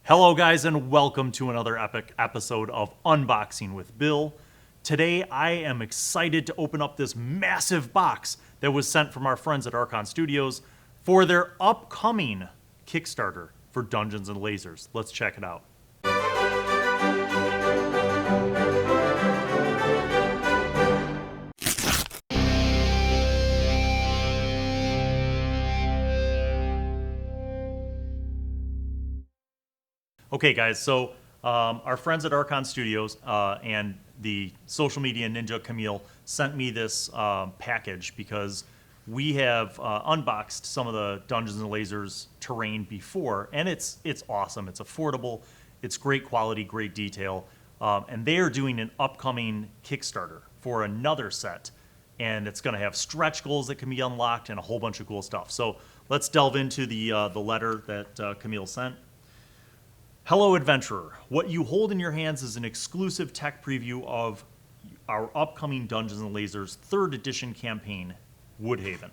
Hello guys, and welcome to another epic episode of Unboxing with Bill. Today I am excited to open up this massive box that was sent from our friends at Archon Studios for their upcoming Kickstarter for Dungeons and Lasers. Let's check it out. Okay guys, so our friends at Archon Studios and the social media ninja Camille sent me this package because we have unboxed some of the Dungeons and Lasers terrain before, and it's awesome. It's affordable, it's great quality, great detail, and they are doing an upcoming Kickstarter for another set, and it's going to have stretch goals that can be unlocked and a whole bunch of cool stuff. So let's delve into the letter that Camille sent. Hello, adventurer. What you hold in your hands is an exclusive tech preview of our upcoming Dungeons and Lasers 3rd edition campaign, Woodhaven.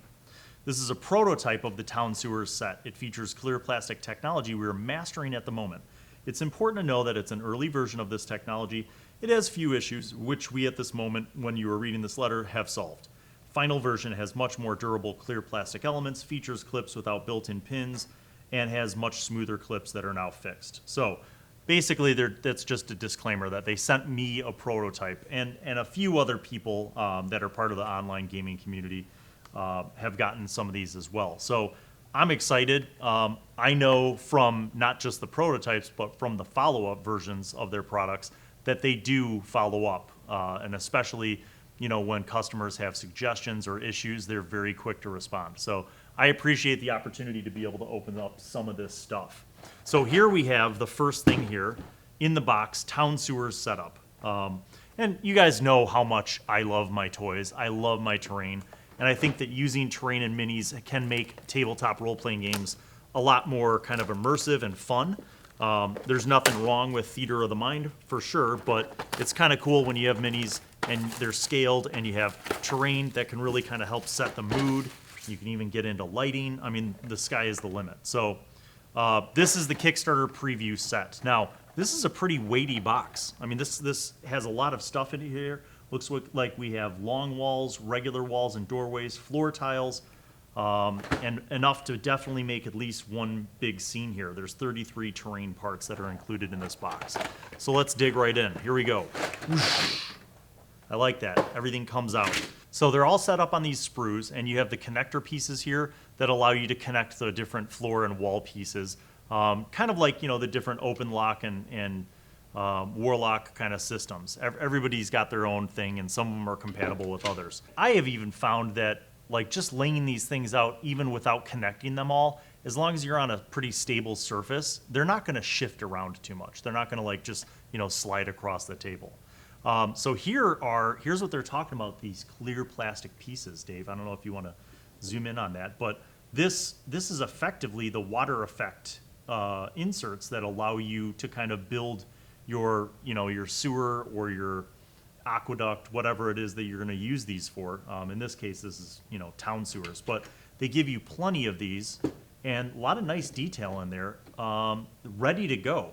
This is a prototype of the Town Sewers set. It features clear plastic technology we are mastering at the moment. It's important to know that it's an early version of this technology. It has few issues, which we at this moment, when you are reading this letter, have solved. Final version has much more durable clear plastic elements, features clips without built-in pins, and has much smoother clips that are now fixed. So basically, that's just a disclaimer that they sent me a prototype, and a few other people that are part of the online gaming community have gotten some of these as well. So I'm excited. I know from not just the prototypes, but from the follow-up versions of their products that they do follow up, and especially when customers have suggestions or issues, they're very quick to respond. So I appreciate the opportunity to be able to open up some of this stuff. So here we have the first thing here in the box, Town Sewers setup. And you guys know how much I love my toys. I love my terrain. And I think that using terrain and minis can make tabletop role-playing games a lot more kind of immersive and fun. There's nothing wrong with theater of the mind, for sure, but it's kind of cool when you have minis and they're scaled and you have terrain that can really kind of help set the mood. You can even get into lighting. I mean, the sky is the limit. So this is the Kickstarter preview set. Now, this is a pretty weighty box. I mean, this has a lot of stuff in here. Looks like we have long walls, regular walls and doorways, floor tiles, and enough to definitely make at least one big scene here. There's 33 terrain parts that are included in this box. So let's dig right in. Here we go. I like that. Everything comes out. So they're all set up on these sprues, and you have the connector pieces here that allow you to connect the different floor and wall pieces, kind of like the different open lock and warlock kind of systems. Everybody's got their own thing, and some of them are compatible with others. I have even found that just laying these things out, even without connecting them all, as long as you're on a pretty stable surface, they're not going to shift around too much. They're not going to just slide across the table. So here's what they're talking about, these clear plastic pieces, Dave. I don't know if you want to zoom in on that, but this is effectively the water effect inserts that allow you to kind of build your sewer or your aqueduct, whatever it is that you're going to use these for. In this case, this is town sewers, but they give you plenty of these and a lot of nice detail in there, ready to go.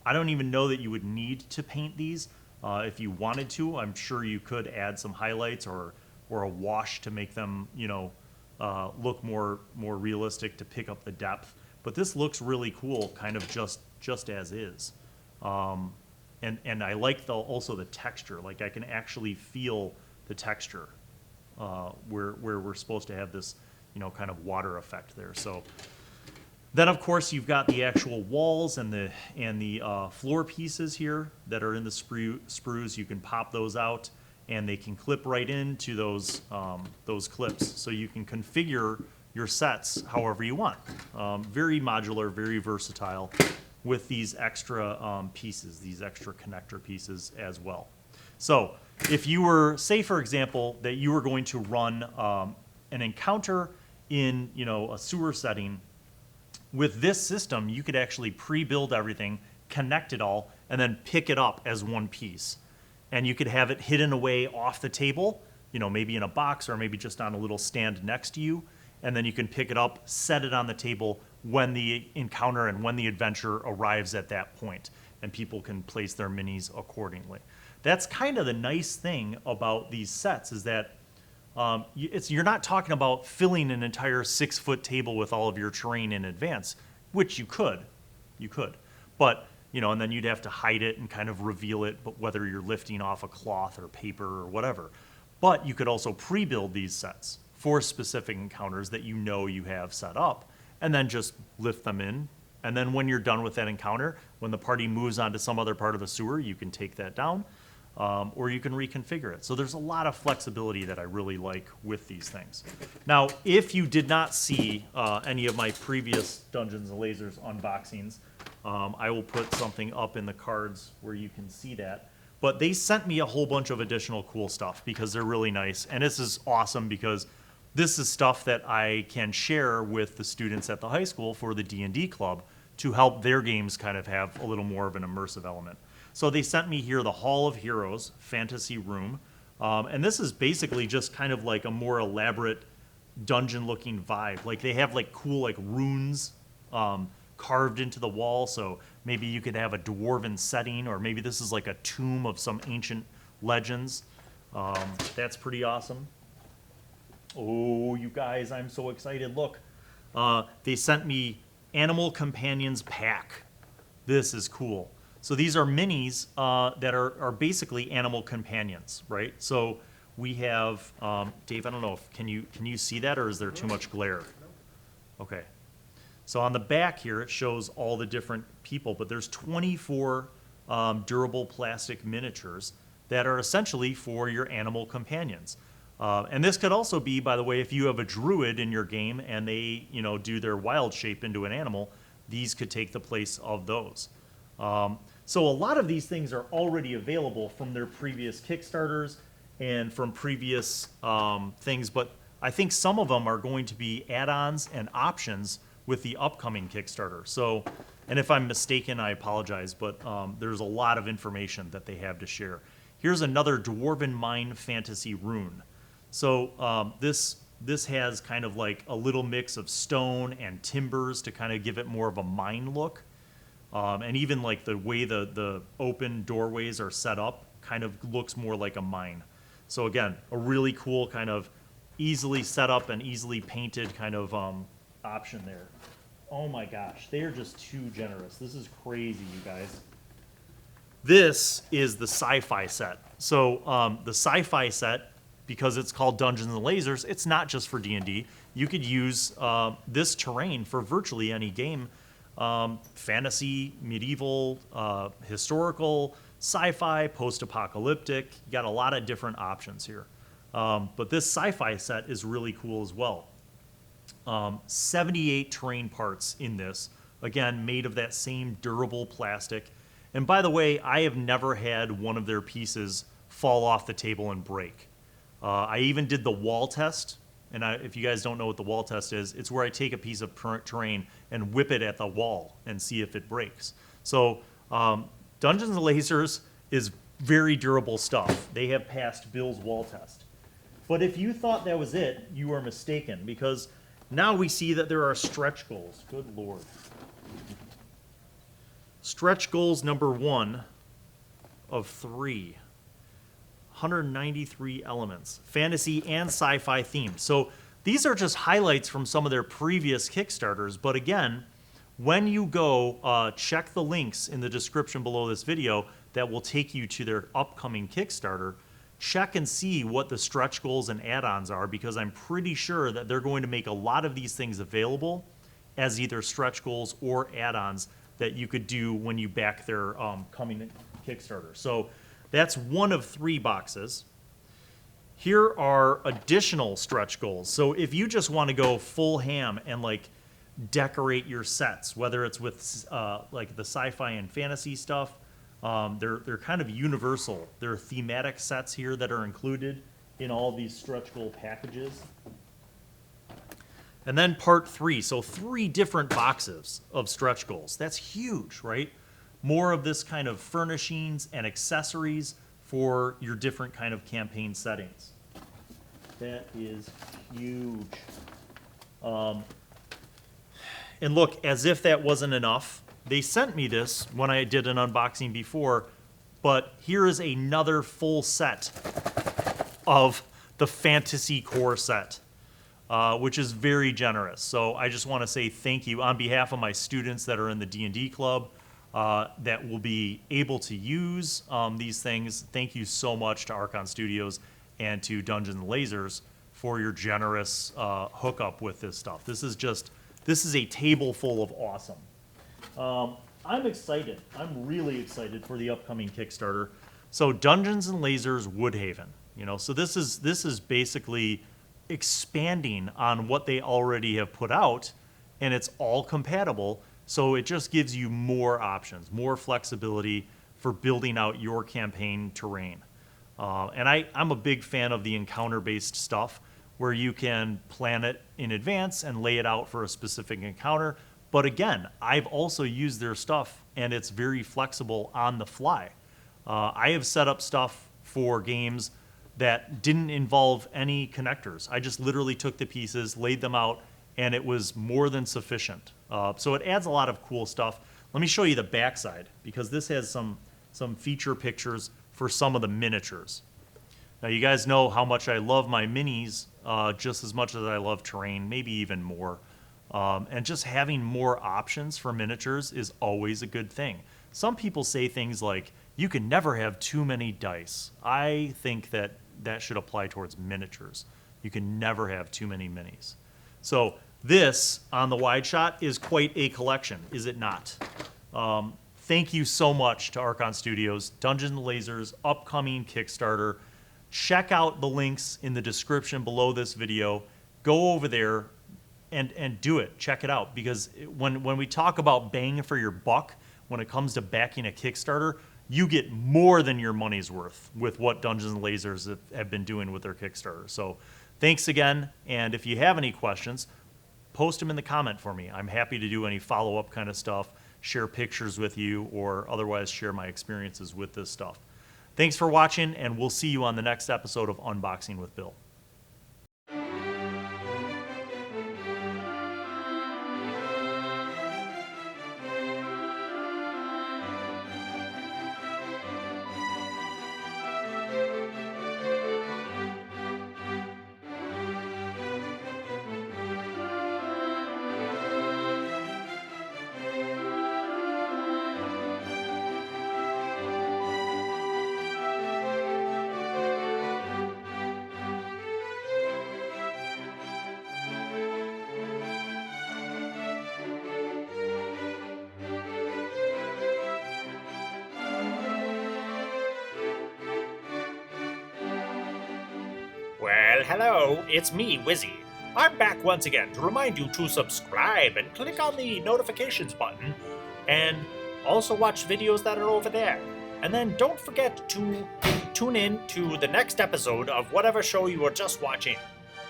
I don't even know that you would need to paint these. If you wanted to, I'm sure you could add some highlights or a wash to make them, look more realistic to pick up the depth. But this looks really cool, kind of just as is. And I like also the texture. I can actually feel the texture where we're supposed to have this, kind of water effect there. So. Then, of course, you've got the actual walls and the floor pieces here that are in the sprues. You can pop those out, and they can clip right into those clips. So you can configure your sets however you want. Very modular, very versatile, with these extra pieces, these extra connector pieces as well. So if you were, say, for example, that you were going to run an encounter in a sewer setting. With this system, you could actually pre-build everything, connect it all, and then pick it up as one piece. And you could have it hidden away off the table, maybe in a box or maybe just on a little stand next to you. And then you can pick it up, set it on the table, when the encounter and when the adventure arrives at that point, and people can place their minis accordingly. That's kind of the nice thing about these sets, is that you're not talking about filling an entire 6-foot table with all of your terrain in advance, which you could, but and then you'd have to hide it and kind of reveal it, but whether you're lifting off a cloth or paper or whatever. But you could also pre-build these sets for specific encounters that you have set up, and then just lift them in. And then when you're done with that encounter, when the party moves on to some other part of the sewer, you can take that down, or you can reconfigure it. So there's a lot of flexibility that I really like with these things. Now, if you did not see any of my previous Dungeons and Lasers unboxings, I will put something up in the cards where you can see that. But they sent me a whole bunch of additional cool stuff because they're really nice. And this is awesome because this is stuff that I can share with the students at the high school for the D&D club to help their games kind of have a little more of an immersive element. So they sent me here the Hall of Heroes Fantasy Room. And this is basically just kind of like a more elaborate dungeon-looking vibe. Like they have like cool like runes carved into the wall, so maybe you could have a dwarven setting, or maybe this is like a tomb of some ancient legends. That's pretty awesome. Oh, you guys, I'm so excited. Look, they sent me Animal Companions Pack. This is cool. So these are minis that are basically animal companions, right? So we have, Dave, I don't know if, can you see that, or is there too much glare? Okay. So on the back here, it shows all the different people, but there's 24 durable plastic miniatures that are essentially for your animal companions. And this could also be, by the way, if you have a druid in your game and they, do their wild shape into an animal, these could take the place of those. So a lot of these things are already available from their previous Kickstarters and from previous things, but I think some of them are going to be add-ons and options with the upcoming Kickstarter. So, and if I'm mistaken, I apologize, but there's a lot of information that they have to share. Here's another Dwarven Mine Fantasy Rune. So this has kind of like a little mix of stone and timbers to kind of give it more of a mine look. And even like the way the open doorways are set up kind of looks more like a mine. So again, a really cool kind of easily set up and easily painted kind of option there. Oh my gosh, they are just too generous. This is crazy, you guys. This is the Sci-fi set. So the Sci-fi set, because it's called Dungeons and Lasers, it's not just for D&D. You could use this terrain for virtually any game. Fantasy, medieval, historical, sci-fi, post-apocalyptic. You got a lot of different options here. But this Sci-fi set is really cool as well. 78 terrain parts in this, again, made of that same durable plastic. And by the way, I have never had one of their pieces fall off the table and break. I even did the wall test, and if you guys don't know what the wall test is, it's where I take a piece of terrain and whip it at the wall and see if it breaks. So Dungeons and Lasers is very durable stuff. They have passed Bill's wall test. But if you thought that was it, you are mistaken, because now we see that there are stretch goals. Good Lord. Stretch goals number 1 of 3. 193 elements. Fantasy and sci-fi themed. So these are just highlights from some of their previous Kickstarters. But again, when you go, check the links in the description below this video that will take you to their upcoming Kickstarter. Check and see what the stretch goals and add-ons are, because I'm pretty sure that they're going to make a lot of these things available as either stretch goals or add-ons that you could do when you back their coming Kickstarter. So that's 1 of 3 boxes. Here are additional stretch goals. So if you just want to go full ham and like decorate your sets, whether it's with like the sci-fi and fantasy stuff, they're kind of universal. There are thematic sets here that are included in all these stretch goal packages. And then part 3, so 3 different boxes of stretch goals. That's huge, right? More of this kind of furnishings and accessories for your different kind of campaign settings. That is huge. And look, as if that wasn't enough, they sent me this when I did an unboxing before, but here is another full set of the Fantasy Core set, which is very generous. So I just want to say thank you on behalf of my students that are in the D&D club that will be able to use these things. Thank you so much to Archon Studios and to Dungeons and Lasers for your generous hookup with this stuff. This is a table full of awesome. I'm excited. I'm really excited for the upcoming Kickstarter. So Dungeons and Lasers Woodhaven. So this is basically expanding on what they already have put out, and it's all compatible. So it just gives you more options, more flexibility for building out your campaign terrain. And I'm a big fan of the encounter-based stuff where you can plan it in advance and lay it out for a specific encounter. But again, I've also used their stuff, and it's very flexible on the fly. I have set up stuff for games that didn't involve any connectors. I just literally took the pieces, laid them out, and it was more than sufficient. So it adds a lot of cool stuff. Let me show you the backside, because this has some feature pictures for some of the miniatures. Now, you guys know how much I love my minis, just as much as I love terrain, maybe even more. And just having more options for miniatures is always a good thing. Some people say things like, you can never have too many dice. I think that should apply towards miniatures. You can never have too many minis. So this, on the wide shot, is quite a collection, is it not? Thank you so much to Archon Studios, Dungeons and Lasers, upcoming Kickstarter. Check out the links in the description below this video. Go over there and do it. Check it out, because when we talk about bang for your buck, when it comes to backing a Kickstarter, you get more than your money's worth with what Dungeons and Lasers have been doing with their Kickstarter. So thanks again, and if you have any questions, post them in the comment for me. I'm happy to do any follow-up kind of stuff, share pictures with you, or otherwise share my experiences with this stuff. Thanks for watching, and we'll see you on the next episode of Unboxing with Bill. Well, hello, it's me, Wizzy. I'm back once again to remind you to subscribe and click on the notifications button, and also watch videos that are over there. And then don't forget to tune in to the next episode of whatever show you are just watching,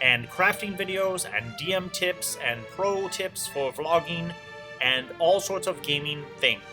and crafting videos and DM tips and pro tips for vlogging and all sorts of gaming things.